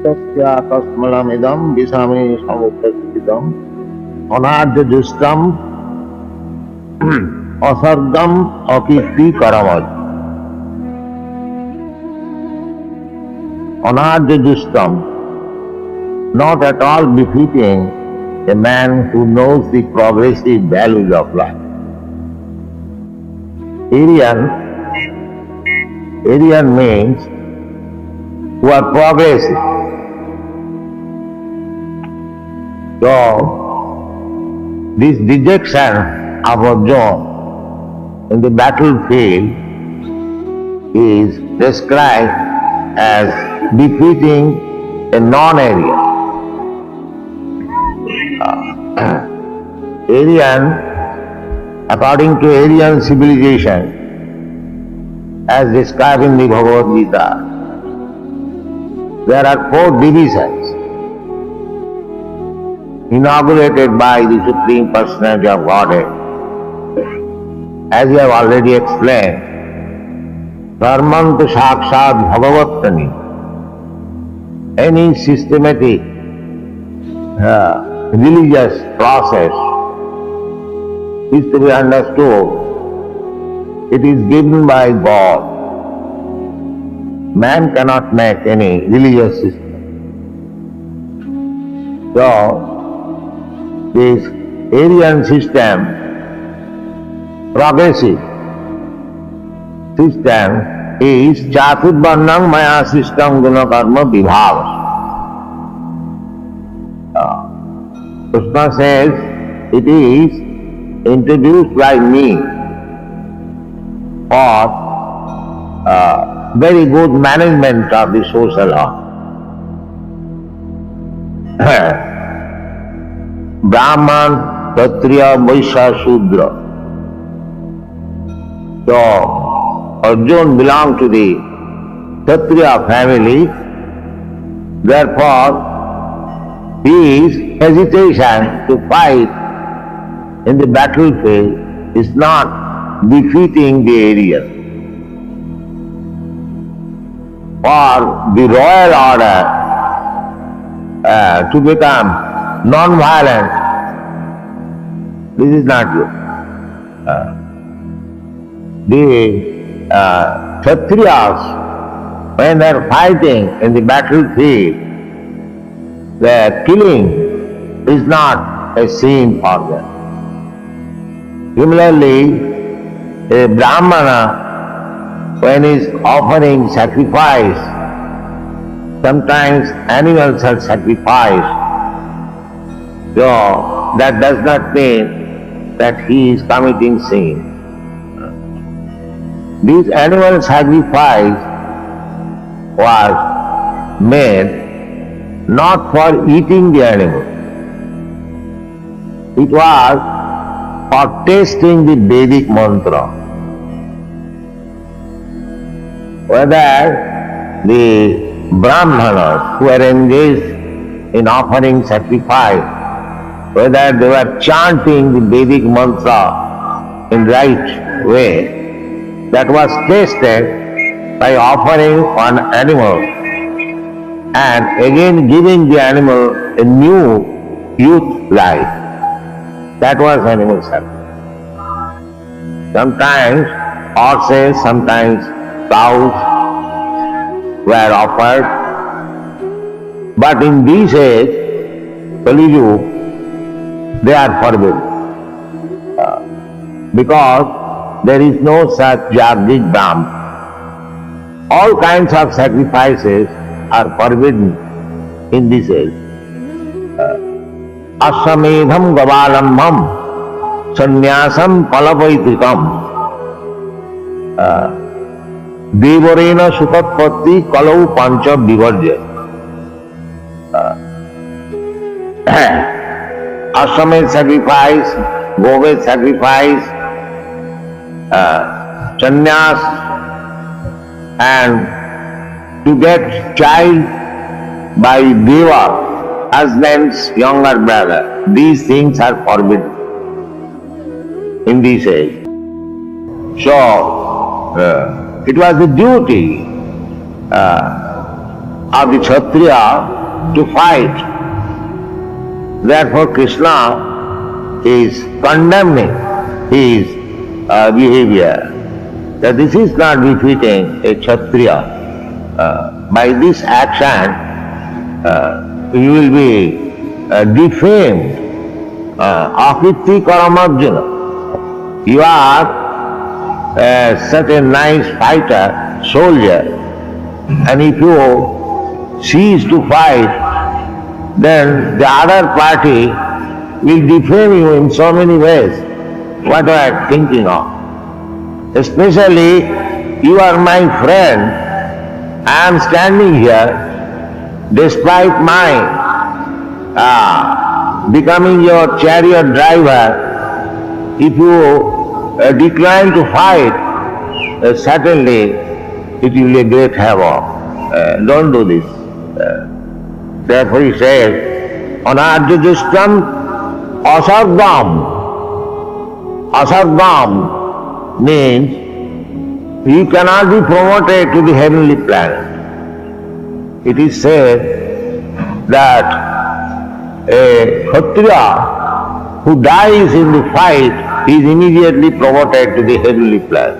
तस्याकस्मलमिदं विषमे समुपस्थितम् अनार्यजुष्टम् असर्गम् अकीर्तिकरमत्। Anarjajustam, not at all befitting a man who knows the progressive values of life. Aryan means who are progressive. So, this dejection of Arjuna in the battlefield is described as befitting a non-Aryan. Aryan, according to Aryan civilization, as described in the Bhagavad Gita, there are 4 divisions inaugurated by the Supreme Personality of Godhead. As we have already explained, Dharmanta Sakshat Bhagavattani, any systematic religious process is to be understood. It is given by God. Man cannot make any religious system. So, this Aryan system, progressive system, is Chaturvarnam Maya System Guna Karma Vibhava. Krishna says it is introduced by me for very good management of the social life. Brahman, Kshatriya, Vaishya, Shudra. So, Arjuna belonged to the Kshatriya family, therefore his hesitation to fight in the battlefield is not defeating the Aryan. For the royal order to become non-violent, this is not good. The Kshatriyas, when they are fighting in the battlefield, their killing is not a sin for them. Similarly, a Brahmana, when he is offering sacrifice, sometimes animals are sacrificed. So, that does not mean that he is committing sin. This animal sacrifice was made not for eating the animal. It was for tasting the Vedic mantra. Whether the Brahmanas who were engaged in offering sacrifice, whether they were chanting the Vedic mantra in right way, that was tasted by offering one animal and again giving the animal a new youth life. That was animal sacrifice. Sometimes horses, sometimes cows were offered, but in this age, Kali Yuga, they are forbidden. Because there is no such Jagdik Brahma. All kinds of sacrifices are forbidden in this age. Asamedham gavalambham sannyasam palapaitikam devarena sutatpatti kalau pancha vivarjya. Ashamed sacrifice, Goved sacrifice, sannyas, and to get child by Deva, husband's younger brother. These things are forbidden in this age. So, it was the duty of the Kshatriya to fight. Therefore Krishna is condemning his behavior, that this is not befitting a Kshatriya. By this action you will be defamed. Akritti Karamarjuna. You are such a nice fighter, soldier, and if you cease to fight, then the other party will defame you in so many ways. What I am thinking of. Especially, you are my friend. I am standing here, despite my becoming your chariot driver. If you decline to fight, certainly it will be a great havoc. Don't do this. Therefore he says, Anarjajustam asargam. Asargam means you cannot be promoted to the heavenly planet. It is said that a Kshatriya who dies in the fight is immediately promoted to the heavenly planet.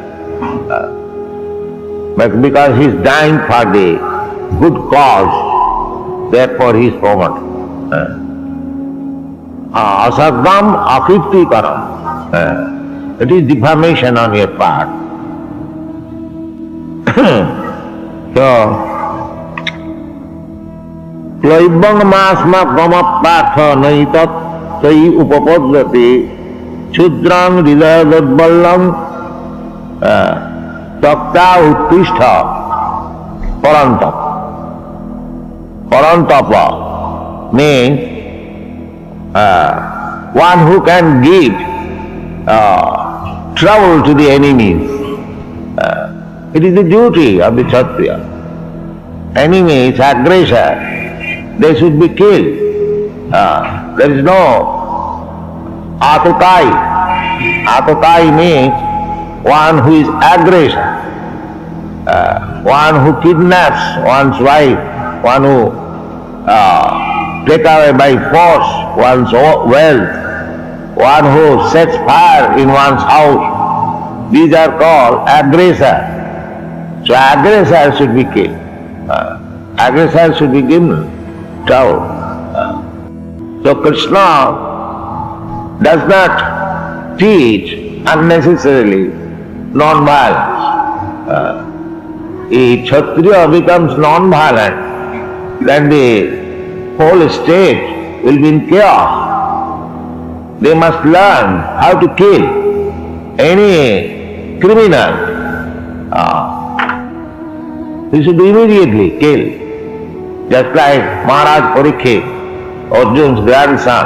But because he is dying for the good cause, therefore he is promoted. Asargam akritti karam. It is defamation on your part. So, Klaibang masma kamapatha naitat sai upapadati Chudrang hridayadadballam takta uttishta parantap. Parantapa means one who can give trouble to the enemies. It is the duty of the Kshatriya. Enemies, aggressor, they should be killed. There is no Atatai. Atatai means one who is aggressor, one who kidnaps one's wife, one who takes away by force one's wealth, one who sets fire in one's house. These are called aggressor. So aggressor should be killed. Aggressor should be given trouble. So Krishna does not teach unnecessarily non-violence. A Kshatriya becomes non-violent, then the whole state will be in chaos. They must learn how to kill any criminal. He should be immediately killed. Just like Maharaj Parikshit, Arjun's grandson,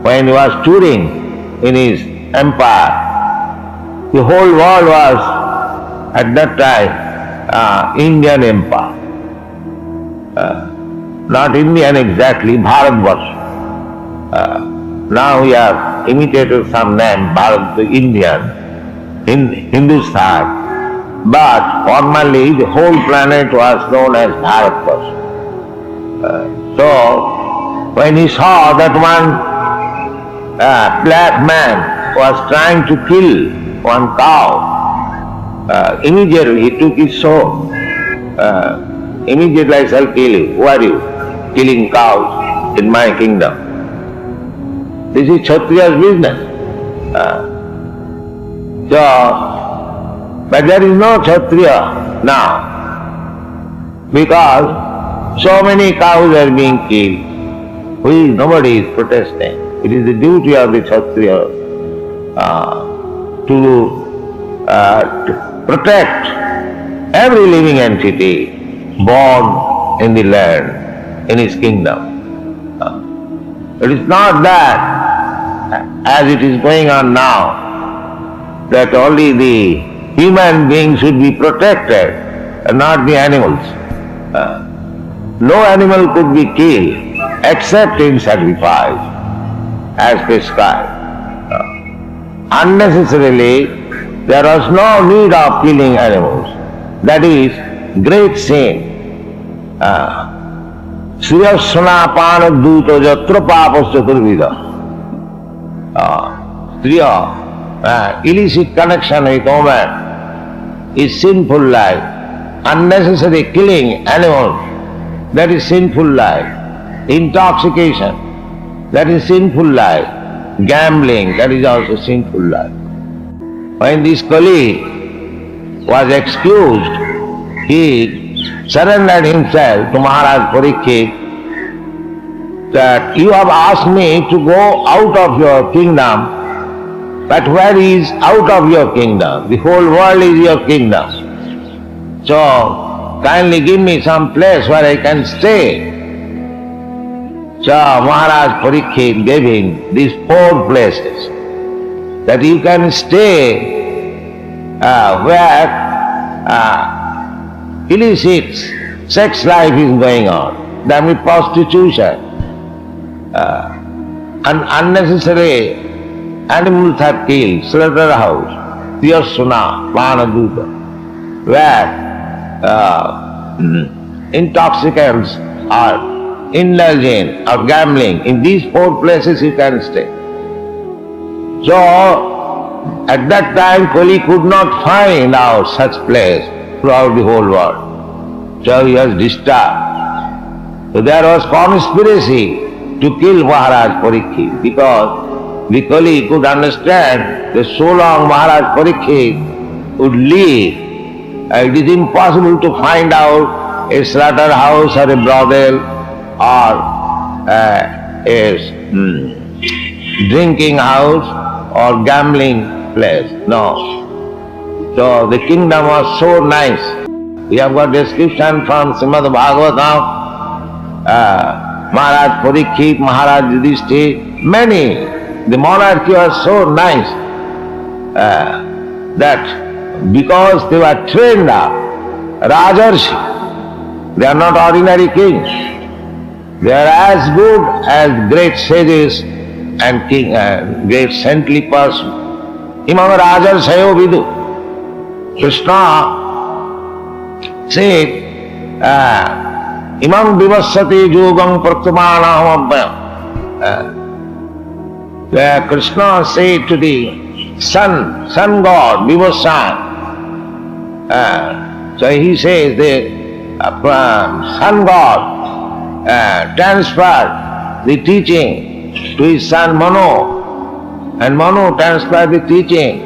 when he was touring in his empire, the whole world was at that time Indian empire. Not Indian exactly, Bharatvarsh. Now we have imitated some name, Bharat, the Indian, in Hindustan. But formerly the whole planet was known as Bharatvarsh. So when he saw that one black man was trying to kill one cow, immediately he took his sword. Immediately I shall kill you. Who are you? Killing cows in my kingdom. This is Kshatriya's business. But there is no Kshatriya now, because so many cows are being killed. Nobody is protesting. It is the duty of the Kshatriya to protect every living entity born in the land, in his kingdom. It is not that, as it is going on now, that only the human beings should be protected and not the animals. No animal could be killed except in sacrifice, as prescribed. Unnecessarily, there was no need of killing animals. That is great sin. Sriyasnapan duto jatra papas chaturvida. Striya, illicit connection with woman is sinful life. Unnecessary killing animals, that is sinful life. Intoxication, that is sinful life. Gambling, that is also sinful life. When this Kali was excused, he surrendered himself to Maharaj Parikshit that you have asked me to go out of your kingdom, but where is out of your kingdom? The whole world is your kingdom. So, kindly give me some place where I can stay. So, Maharaj Parikshit gave him these 4 places that you can stay where illicit sex life is going on. That means prostitution. Unnecessary animals are killed, slaughterhouse, Tiyasuna, Panaduta, where intoxicants are indulging or gambling. In these 4 places you can stay. So, at that time Kali could not find out such place throughout the whole world. So he was disturbed. So there was conspiracy to kill Maharaj Parikshit because the Kali could understand that so long Maharaj Parikshit would live, it is impossible to find out a slaughterhouse or a brothel or a drinking house or gambling place. No. So the kingdom was so nice. We have got description from Srimad Bhagavatam, Maharaj Parikshit, Maharaj Yudhishthira, many. The monarchy was so nice that because they were trained up, Rajarshi, they are not ordinary kings. They are as good as great sages and great saintly persons. Imam Rajarsayo Vidu. Krishna said, Imam Vivassati Yogam Pratyamanaham. Where Krishna said to the sun god, Vivassan. So he says the sun god transferred the teaching to his son Manu, and Manu transferred the teaching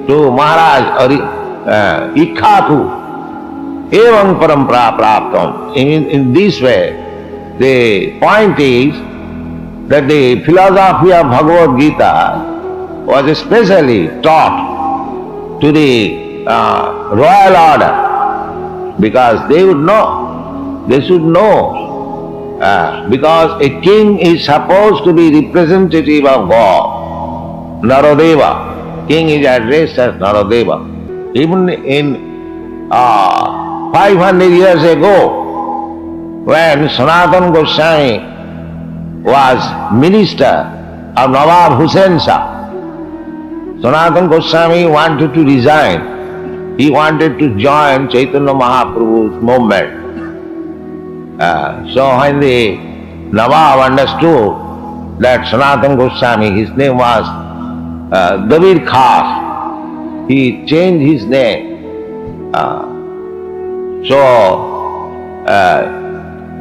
to Maharaj Ikkhatu. Evam parampara praptam. In this way, the point is that the philosophy of Bhagavad Gita was especially taught to the royal order because they would know, they should know, because a king is supposed to be representative of God, Naradeva. King is addressed as Naradeva. Even in 500 years ago, when Sanatana Goswami was minister of Nawab Hussain Shah, Sanatana Goswami wanted to resign. He wanted to join Chaitanya Mahaprabhu's movement. So when the Nawab understood that Sanatana Goswami, his name was Dabir Khas, he changed his name.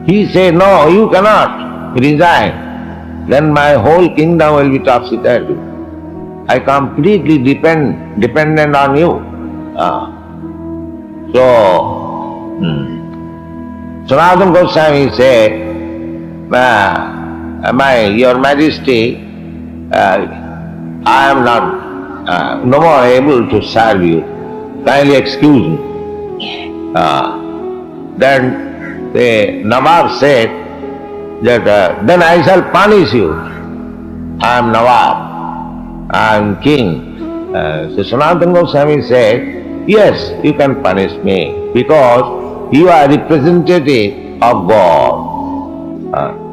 He said, no, you cannot resign. Then my whole kingdom will be topsy-turvy. I completely dependent on you. Sanatana Goswami said, Your Majesty, I am not no more able to serve you. Kindly excuse me. Then the Nawab said that then I shall punish you. I am Nawab, I am king. So Sanatana Goswami said, yes, you can punish me because you are representative of God.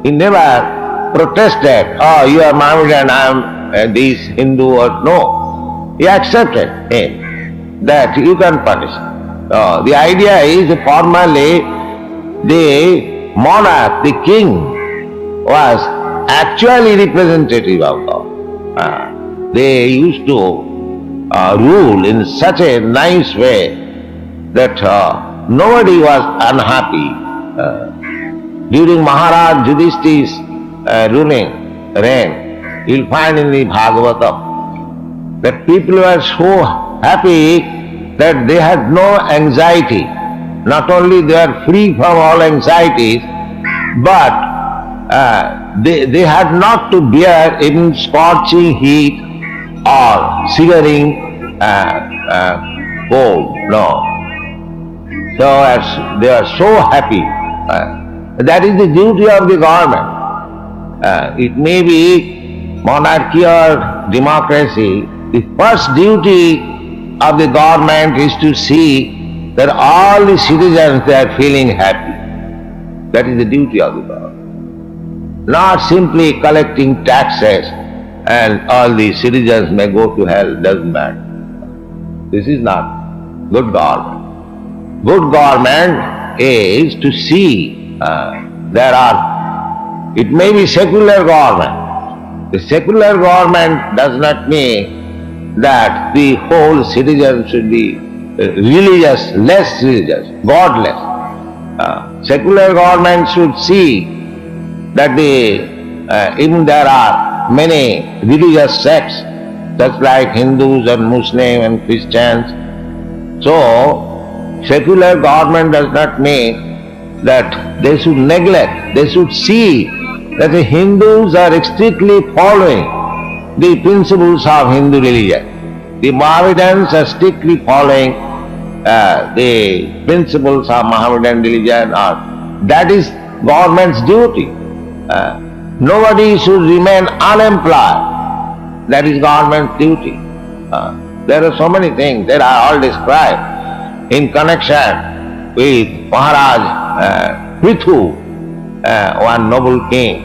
He never protested, oh, you are Mohammedan, I am this Hindu or no. He accepted him that you can punish. The idea is formally the monarch, the king, was actually representative of God. They used to rule in such a nice way that nobody was unhappy. During Maharaj Yudhishthir's reign, you'll find in the Bhagavatam that people were so happy that they had no anxiety. Not only they were free from all anxieties, but they had not to bear even scorching heat or simmering cold. No. So as they are so happy. That is the duty of the government. It may be monarchy or democracy. The first duty of the government is to see that all the citizens they are feeling happy. That is the duty of the government. Not simply collecting taxes and all the citizens may go to hell, doesn't matter. This is not good government. Good government is to see there are, it may be secular government. The secular government does not mean that the whole citizen should be religious, less religious, godless. Secular government should see that even there are many religious sects, such like Hindus and Muslims and Christians. So, secular government does not mean that they should neglect, they should see that the Hindus are strictly following the principles of Hindu religion. The Mohammedans are strictly following the principles of Mohammedan religion. That is government's duty. Nobody should remain unemployed. That is government's duty. There are so many things that are all described in connection with Maharaj Prithu, one noble king.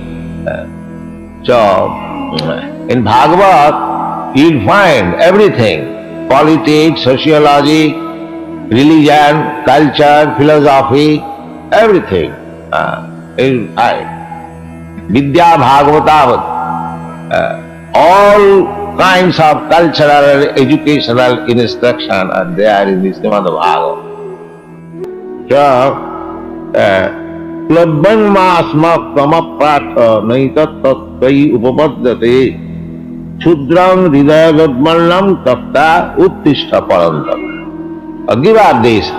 So, in Bhagavad, you'll find everything: politics, sociology, religion, culture, philosophy, everything. Vidya Bhagavatavat, all kinds of cultural, educational instruction are there in the Srimad Bhagavatam. Klabban masma kamapratha naitat tattvai upapaddate Chudrang hridaya vadmallam tapta uttishta parantam. Give up this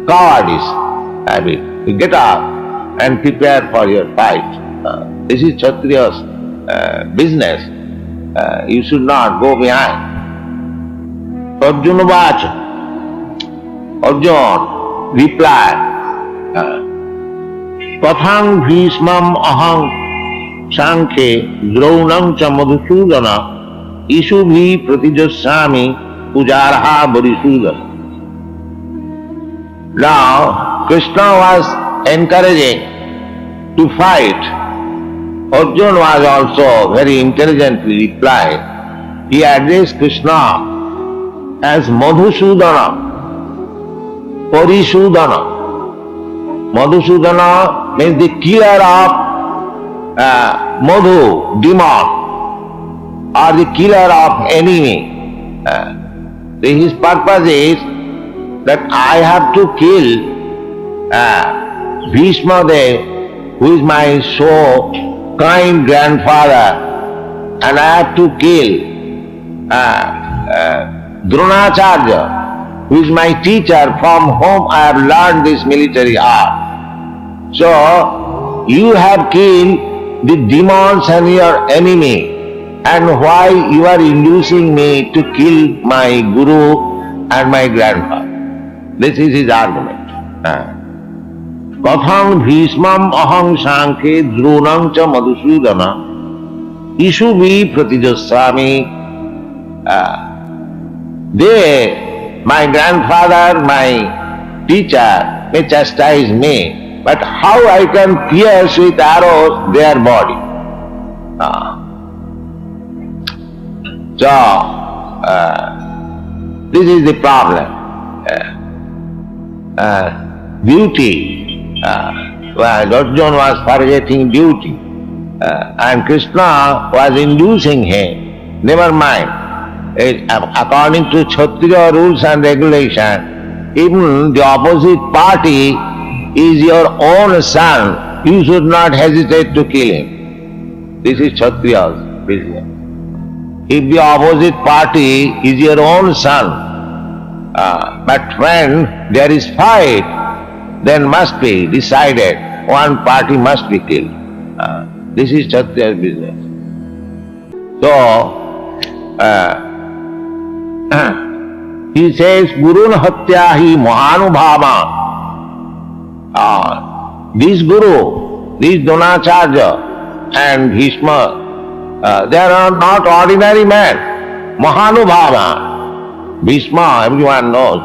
cowardice habit. You get up and prepare for your fight. This is Kshatriya's business. You should not go behind. Arjuna Vacha. Arjuna replied, Pathang bhishmam aham sankhe draunam cha madhusudana isubhi pratijasami Pujarha Bodhisudana. Now, Krishna was encouraging to fight. Arjuna was also very intelligently replied. He addressed Krishna as Madhusudana, Parisudana. Madhusudana means the killer of Madhu, demon, or the killer of enemy. His purpose is that I have to kill Bhishma Dev, who is my so kind grandfather, and I have to kill Dronacharya, who is my teacher from whom I have learned this military art. So, you have killed the demons and your enemy. And why you are inducing me to kill my guru and my grandfather? This is his argument. Katham bhishmam aham sankhe dronam cha madhusudana isubhi pratijasami. They, my grandfather, my teacher, may chastise me, but how I can pierce with arrows their body? So, this is the problem. beauty. Arjuna was forgetting duty. And Krishna was inducing him. Never mind. According to Kshatriya rules and regulation, even the opposite party is your own son, you should not hesitate to kill him. This is Kshatriya's business. If the opposite party is your own son, but when there is fight, then must be decided, one party must be killed. This is Kshatriya's business. So, he says, Gurun Hatyahi Mahanubhava. This Guru, this Dronacharya and Bhishma, they are not ordinary men. Mahanubhava. Bhishma, everyone knows.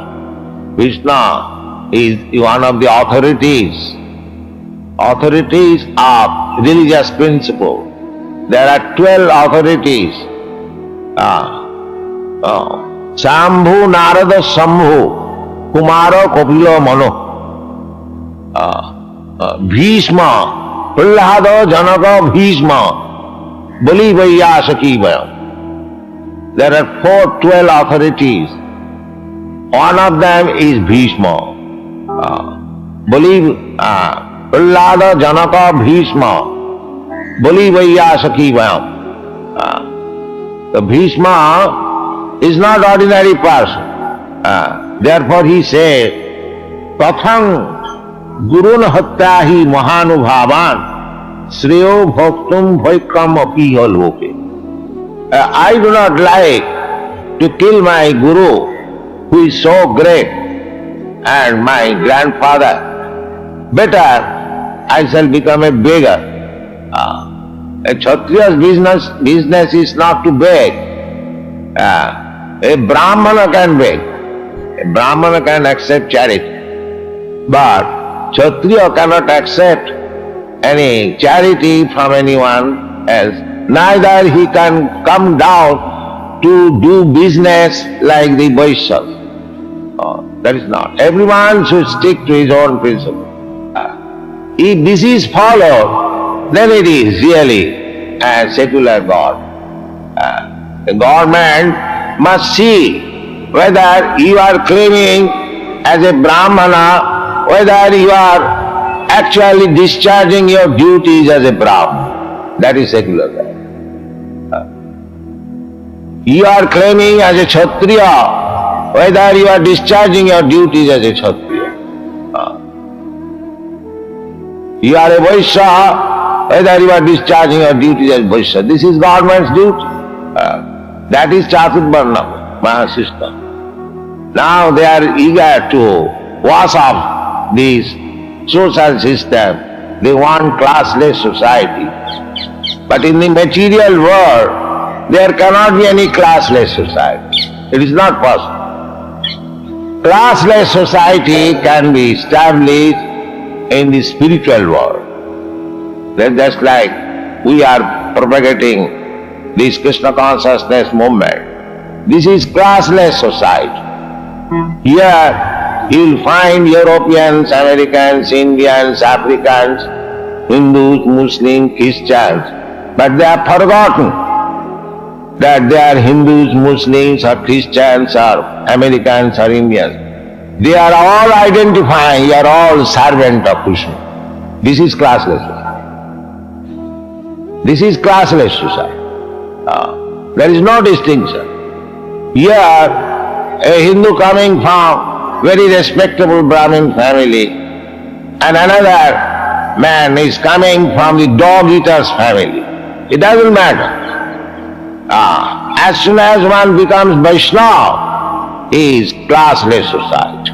Bhishma is one of the authorities of religious principle. There are 12 authorities. Shambhu, Narada, Shambhu, Kumara, Kapila, Mano. Bhishma, Prahlada, Janaka, Bhishma, Bali, Vaiyasaki, Vayam. There are 12 authorities. One of them is Bhishma. Bali, Prahlada, Janaka, Bhishma, Bali, Vaiyasaki, Vayam. The Bhishma is not ordinary person. Therefore he says, Katham Gurun Hatyahi Mahanubhavan Shreyo Bhaktum Bhaikam Apiha Loke. I do not like to kill my Guru who is so great and my grandfather. Better I shall become a beggar. A Kshatriya's business is not to beg. A Brahmana can beg. A Brahmana can accept charity. But Kshatriya cannot accept any charity from anyone else. Neither he can come down to do business like the Vaishyas. That is not. Everyone should stick to his own principle. If this is followed, then it is really a secular God. The government must see whether you are claiming as a Brahmana, whether you are actually discharging your duties as a Brahmana. That is secular God. You are claiming as a Kshatriya, whether you are discharging your duties as a Kshatriya. You are a Vaishya, whether you are discharging your duties as Vaishya. This is government's duty. That is Chaturvarna system. Now they are eager to wash off this social system. They want classless society. But in the material world, there cannot be any classless society. It is not possible. Classless society can be established in the spiritual world. Then just like we are propagating this Krishna consciousness movement. This is classless society. Here you will find Europeans, Americans, Indians, Africans, Hindus, Muslims, Christians, but they have forgotten that they are Hindus, Muslims or Christians or Americans or Indians. They are all identifying, you are all servant of Krishna. This is classless society. This is classless society. There is no distinction. Here, a Hindu coming from very respectable Brahmin family and another man is coming from the dog-eater's family. It doesn't matter. As soon as one becomes Vaishnava, he is classless society.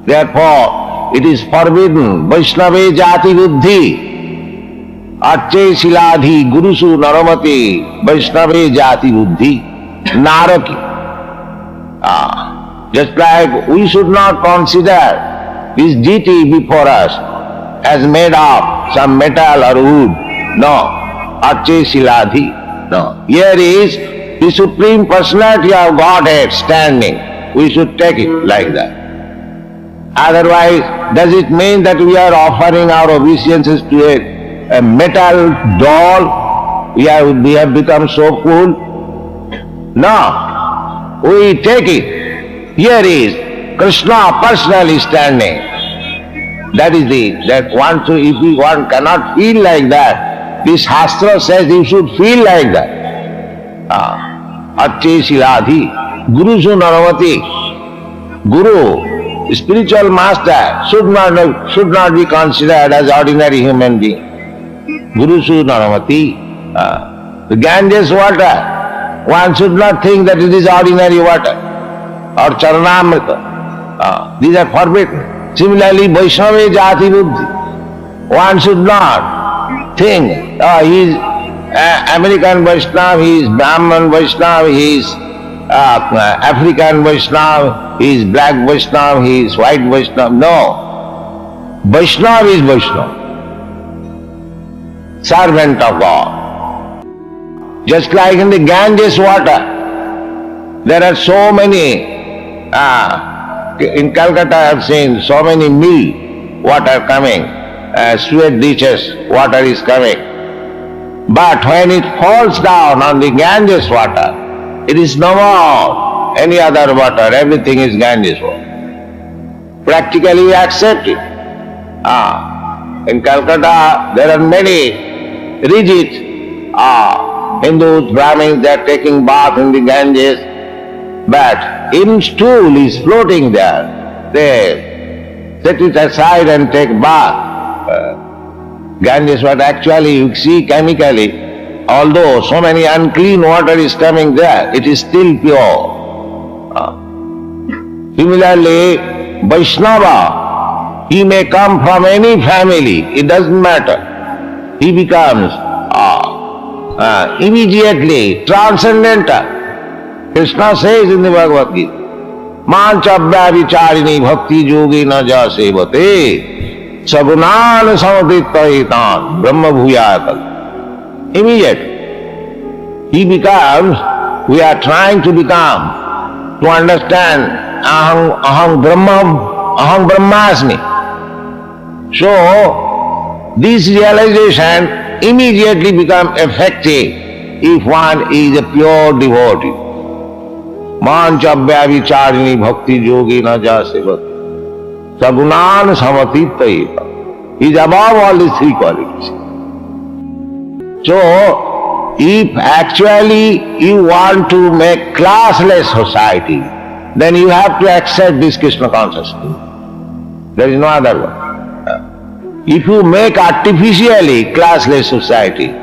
Therefore, it is forbidden, Vaishnave jati buddhi, Arche Siladhi Gurusu Naramati Vaishnave Jati Buddhi Naraki. Just like we should not consider this deity before us as made of some metal or wood. No. Arche Siladhi. No. Here is the Supreme Personality of Godhead standing. We should take it like that. Otherwise, does it mean that we are offering our obeisances to a metal doll? We have become so cool? No. We take it. Here is Krishna personally standing. That is if one cannot feel like that, this Shastra says you should feel like that. Acche Shiladhi, Guru Su Naramati. Guru, spiritual master, should not be considered as ordinary human being. Guru Su Naramati. The Ganges water, one should not think that it is ordinary water or Charanamrita. These are forbidden. Similarly, Vaishnava Jati Buddhi. One should not think, he is American Vaishnava, he is Brahman Vaishnava, he is African Vaishnava, he is black Vaishnava, he is white Vaishnava. No. Vaishnava is Vaishnava. Servant of God. Just like in the Ganges water, there are so many in Calcutta I have seen so many mill water coming, sewage ditches water is coming. But when it falls down on the Ganges water, it is no more any other water, everything is Ganges water. Practically we accept it. In Calcutta there are many rigid Hindus, Brahmins, they are taking bath in the Ganges. But in stool is floating there. They set it aside and take bath. Ganges water actually you see chemically, although so many unclean water is coming there, it is still pure. Similarly, Vaishnava, he may come from any family, it doesn't matter. He becomes immediately transcendental. Krishna says in the Bhagavad Gita, Manchabhya vicharini bhakti yogi na ja sevate sagunan samadhittaitan brahma bhuyatal. Immediately. He becomes, we are trying to become, to understand aham brahmasmi. So, this realization immediately becomes effective if one is a pure devotee. Manchabhya vicharini bhakti yogi na ja sevate sagunan samadhittaitan. He is above all these three qualities. So, if actually you want to make classless society, then you have to accept this Krishna consciousness. There is no other one. If you make artificially classless society,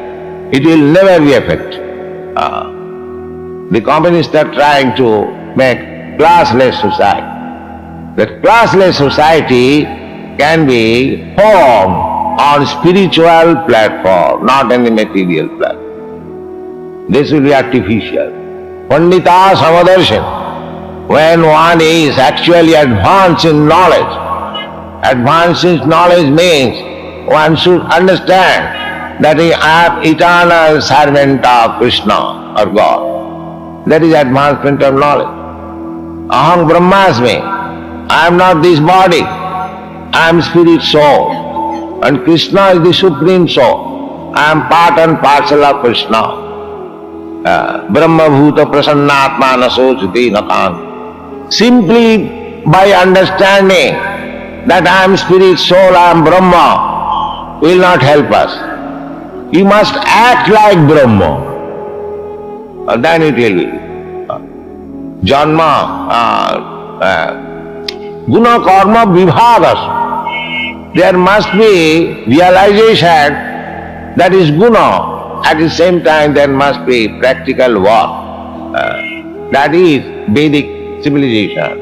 it will never be effective. The communists are trying to make classless society. That classless society can be formed on spiritual platform, not on the material platform. This will be artificial. Pandita Samadarshan. When one is actually advanced in knowledge, advanced in knowledge means one should understand that I am eternal servant of Krishna or God. That is advancement of knowledge. Aham Brahmasmi. I am not this body. I am spirit soul. And Krishna is the supreme soul. I am part and parcel of Krishna. Brahma bhuta prasannatma nasochati nakan. Simply by understanding that I am spirit soul, I am Brahma, will not help us. You must act like Brahma. Then it will be. Janma, guna karma vibhagas. There must be realization that is guna. At the same time there must be practical work. That is Vedic civilization.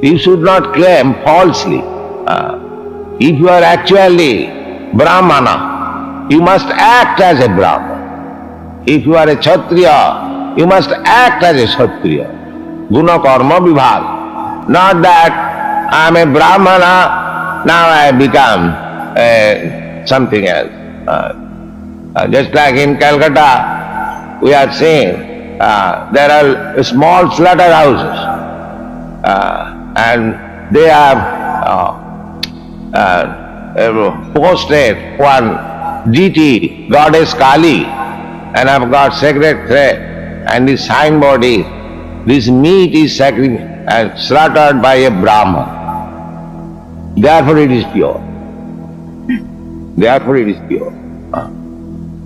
You should not claim falsely. If you are actually Brahmana, you must act as a Brahmana. If you are a Kshatriya, you must act as a Kshatriya. Guna karma vibhaga. Not that I am a Brahmana, now I become something else. Just like in Calcutta, we are seeing there are small slaughterhouses and they have posted one deity, goddess Kali, and have got sacred thread, and the signboard is, this meat is slaughtered by a Brahman. Therefore it is pure. Therefore it is pure.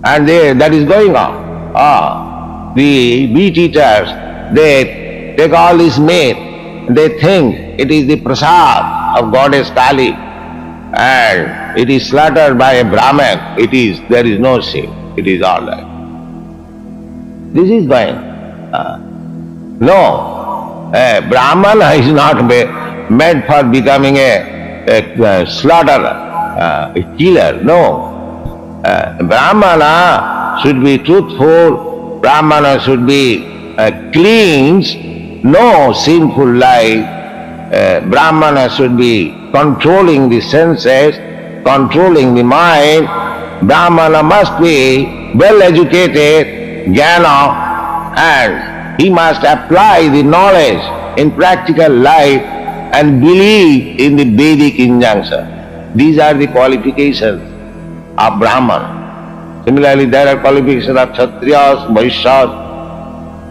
And that is going on. The meat eaters, they take all this meat, they think it is the prasad of goddess Kali, and it is slaughtered by a Brahman. There is no sin. It is all right. This is going. No, a Brahman is not meant for becoming a slaughterer, a killer. No. Brahmana should be truthful, Brahmana should be clean, no sinful life. Brahmana should be controlling the senses, controlling the mind. Brahmana must be well educated, jnana, and he must apply the knowledge in practical life and believe in the Vedic injunction. These are the qualifications of Brahman. Similarly, there are qualifications of Kshatriyas, Vaishyas.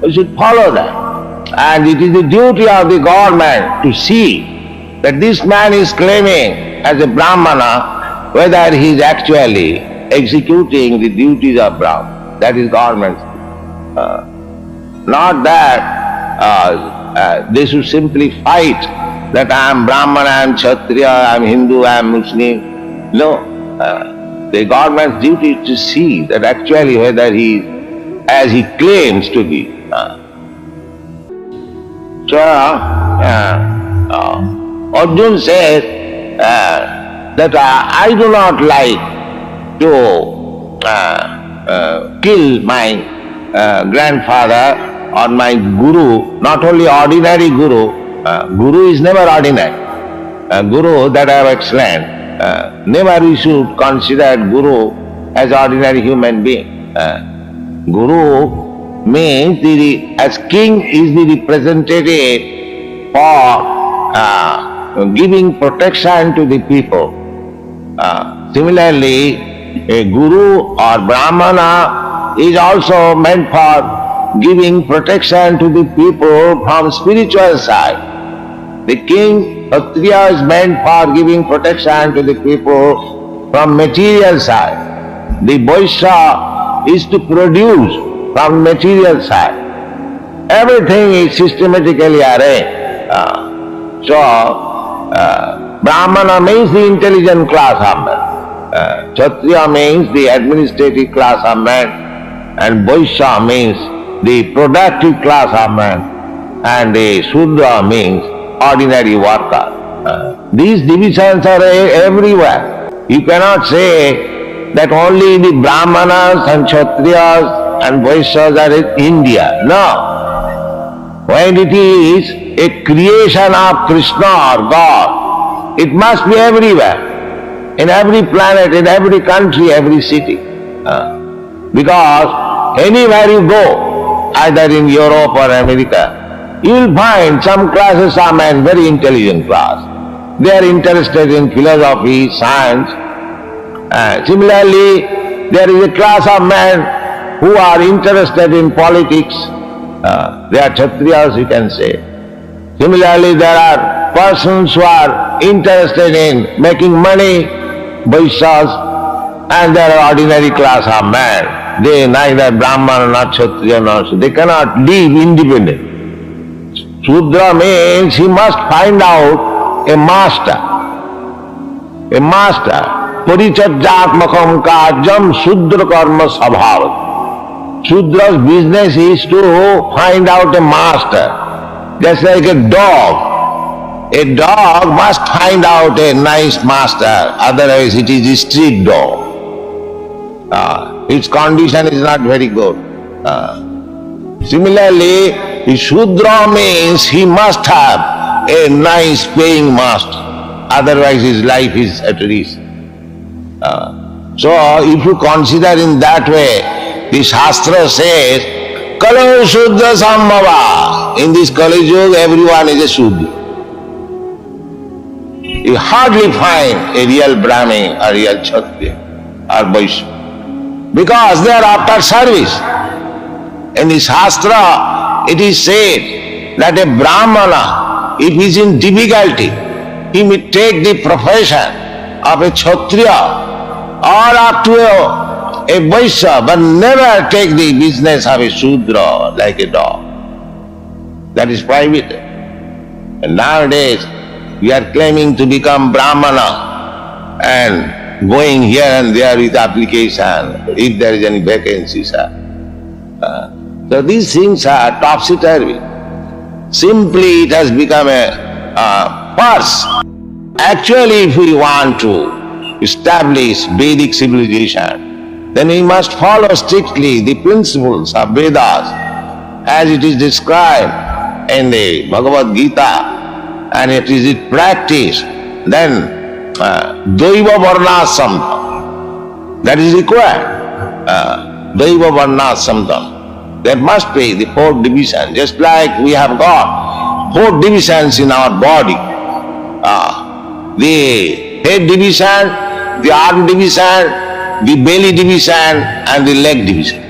We should follow that. And it is the duty of the government to see that this man is claiming as a Brahmana whether he is actually executing the duties of Brahman. That is government's duty. Not that they should simply fight that I am Brahmana, I am Kshatriya, I am Hindu, I am Muslim. No. The government's duty is to see that actually whether he is as he claims to be. So, Arjuna says that I do not like to kill my grandfather or my guru, not only ordinary guru. Guru is never ordinary. Guru that I have explained. Never we should consider Guru as ordinary human being. Guru means as king is the representative for giving protection to the people. Similarly, a Guru or Brahmana is also meant for giving protection to the people from spiritual side. The king, Kshatriya, is meant for giving protection to the people from material side. The Vaishya is to produce from material side. Everything is systematically arranged. Brahmana means the intelligent class of man. Kshatriya means the administrative class of man. And Vaishya means the productive class of man. And the Shudra means ordinary worker. These divisions are everywhere. You cannot say that only the Brahmanas and Kshatriyas and Vaishyas are in India. No. When it is a creation of Krishna or God, it must be everywhere. In every planet, in every country, every city. Because anywhere you go, either in Europe or America, you will find some classes are men, very intelligent class. They are interested in philosophy, science. Similarly, there is a class of men who are interested in politics. They are Kshatriyas, you can say. Similarly, there are persons who are interested in making money, Vaishyas, and there are ordinary class of men. They neither Brahmana nor Kshatriya nor they cannot live independently. Shudra means he must find out a master. A master. Parichajyatmakam kajam Shudra karma sabhavat. Shudra's business is to find out a master. Just like a dog. A dog must find out a nice master, otherwise it is a street dog. Its condition is not very good. Similarly, the Shudra means he must have a nice paying master, otherwise his life is at risk. So if you consider in that way, the Shastra says, Kalo Shudra Sambhava. In this Kali Yuga, everyone is a Shudra. you hardly find a real Brahmin or real Kshatriya or Vaishya, because they are after service. In the Shastra, it is said that a Brahmana, if he is in difficulty, he may take the profession of a Kshatriya or up to a Vaishya, but never take the business of a Shudra like a dog. That is prohibited. And nowadays, we are claiming to become Brahmana and going here and there with application, if there is any vacancy, sir. So these things are topsy-turvy. Simply it has become a farce. Actually, if we want to establish Vedic civilization, then we must follow strictly the principles of Vedas as it is described in the Bhagavad Gita, and it is its practice. Then Daiva Varna Samdham, that is required. Daiva Varna Samdham. There must be the fourth division, just like we have got four divisions in our body. The head division, the arm division, the belly division and the leg division.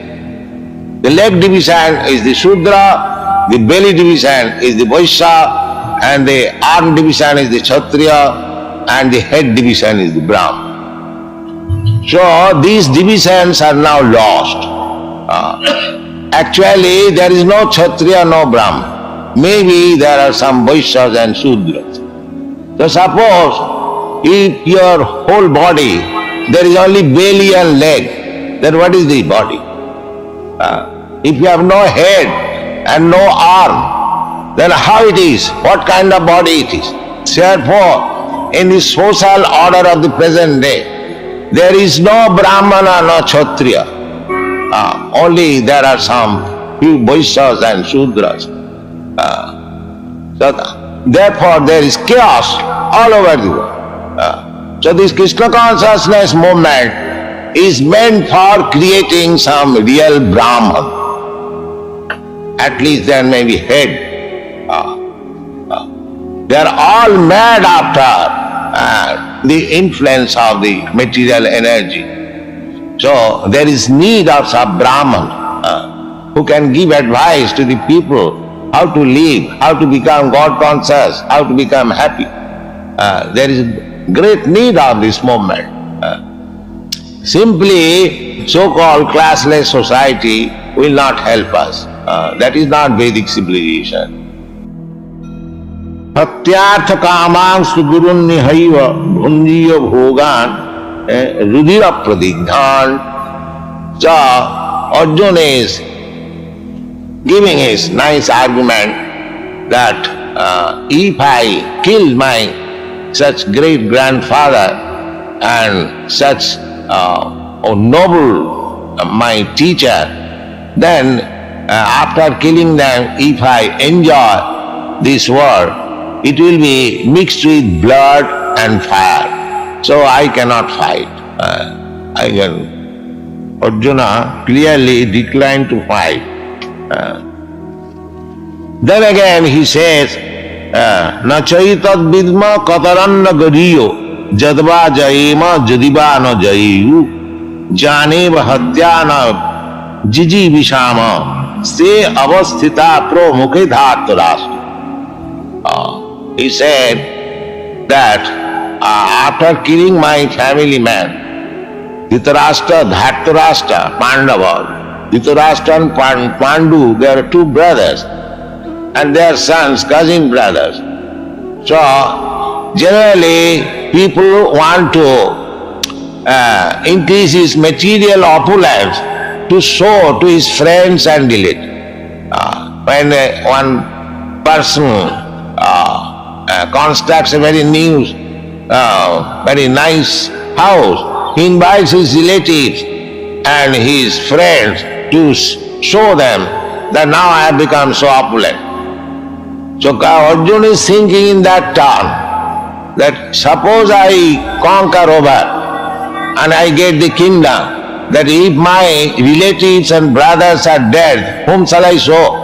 The leg division is the Shudra, the belly division is the Vaishya, and the arm division is the Kshatriya, and the head division is the Brahman. So these divisions are now lost. Actually, there is no Kshatriya, no Brahman. Maybe there are some Vaishyas and Shudras. So suppose if your whole body, there is only belly and leg, then what is the body? If you have no head and no arm, then how it is? What kind of body it is? Therefore, in the social order of the present day, there is no Brahmana, no Kshatriya. Only there are some few Vaishyas and Shudras. Therefore, there is chaos all over the world. So this Krishna consciousness movement is meant for creating some real Brahman. At least there may be head. They are all mad after the influence of the material energy. So there is need of some Brahman who can give advice to the people how to live, how to become God conscious, how to become happy. There is great need of this movement. Simply so-called classless society will not help us. That is not Vedic civilization. Satyartha kamangstu gurun nihaiva bhunjiya bhogan rudira pradigdhan. So Arjuna is giving his nice argument that if I kill my such great grandfather and such noble my teacher, then after killing them, if I enjoy this world, it will be mixed with blood and fire. So I cannot fight. Arjuna clearly declined to fight. Then again he says, na chaitad vidma kataranna gariyo jadva jayema jadiva na jayu janeva hatyana jiji vishama se avasthita pro mukhe dhartarashtra. He said that after killing my family man, Dhritarashtra, Dhartarashtra, Pandava, Dhritarashtra and Pandu, they are two brothers, and their sons, cousin brothers. So, generally, people want to increase his material opulence to show to his friends and relatives. When one person constructs a very new, very nice house, he invites his relatives and his friends to show them that now I have become so opulent. So Arjuna is thinking in that term, that suppose I conquer over and I get the kingdom, that if my relatives and brothers are dead, whom shall I show?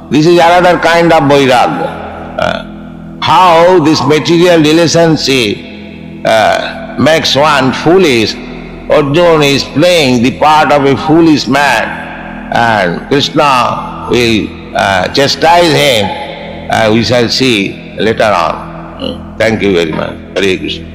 This is another kind of vairagya. how this material relationship makes one foolish. Arjuna is playing the part of a foolish man, and Krishna will chastise him. We shall see later on. Thank you very much. Hare Krishna.